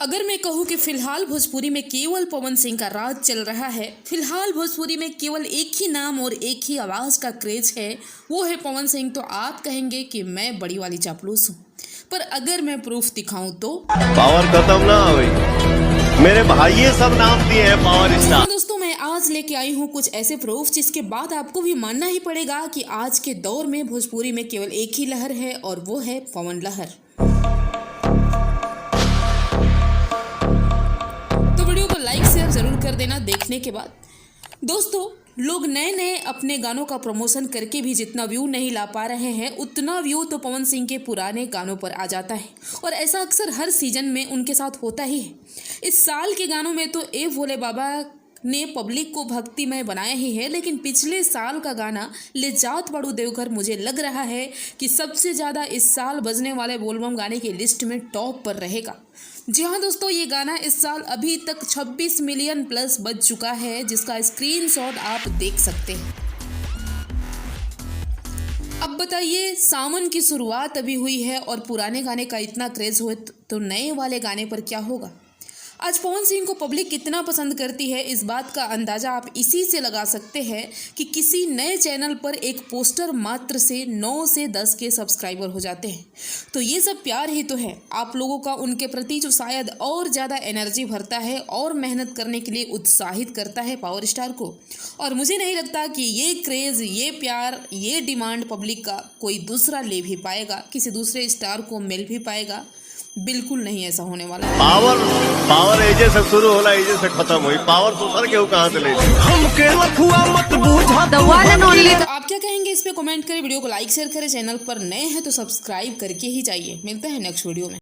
अगर मैं कहूँ कि फिलहाल भोजपुरी में केवल पवन सिंह का राज चल रहा है, फिलहाल भोजपुरी में केवल एक ही नाम और एक ही आवाज़ का क्रेज है, वो है पवन सिंह, तो आप कहेंगे कि मैं बड़ी वाली चापलूस हूँ। पर अगर मैं प्रूफ दिखाऊं तो पावर खत्म ना हुई, मेरे भाई ये सब नाम दिए हैं पावर स्टार। दोस्तों, मैं आज लेके आई हूँ कुछ ऐसे प्रूफ जिसके बाद आपको भी मानना ही पड़ेगा कि आज के दौर में भोजपुरी में केवल एक ही लहर है और वो है पवन लहर। शेयर जरूर कर देना देखने के बाद। दोस्तों, लोग नए नए अपने गानों का प्रमोशन करके भी जितना व्यू नहीं ला पा रहे हैं, उतना व्यू तो पवन सिंह के पुराने गानों पर आ जाता है और ऐसा अक्सर हर सीजन में उनके साथ होता ही है। इस साल के गानों में तो ए भोले बाबा ने पब्लिक को भक्तिमय बनाया ही है, लेकिन पिछले साल का गाना ले जात बड़ू देवघर मुझे लग रहा है कि सबसे ज़्यादा इस साल बजने वाले बोलबम गाने की लिस्ट में टॉप पर रहेगा। जी हाँ दोस्तों, ये गाना इस साल अभी तक 26 मिलियन प्लस बज चुका है, जिसका स्क्रीनशॉट आप देख सकते हैं। अब बताइए, सावन की शुरुआत अभी हुई है और पुराने गाने का इतना क्रेज हो तो नए वाले गाने पर क्या होगा। आज पवन सिंह को पब्लिक कितना पसंद करती है, इस बात का अंदाज़ा आप इसी से लगा सकते हैं कि किसी नए चैनल पर एक पोस्टर मात्र से 9 से 10 के सब्सक्राइबर हो जाते हैं। तो ये सब प्यार ही तो है आप लोगों का उनके प्रति, जो शायद और ज़्यादा एनर्जी भरता है और मेहनत करने के लिए उत्साहित करता है पावर स्टार को। और मुझे नहीं लगता कि ये क्रेज़, ये प्यार, ये डिमांड पब्लिक का कोई दूसरा ले भी पाएगा, किसी दूसरे स्टार को मिल भी पाएगा। बिल्कुल नहीं ऐसा होने वाला है। पावर एजे से शुरू होला, एजे से खत्म हुई। पावर दूसर के कहां से ले हमके लखुआ मत बूझा। तो आप क्या कहेंगे इस पे कमेंट करें, वीडियो को लाइक शेयर करें, चैनल पर नए हैं तो सब्सक्राइब करके ही जाइए। मिलते हैं नेक्स्ट वीडियो में।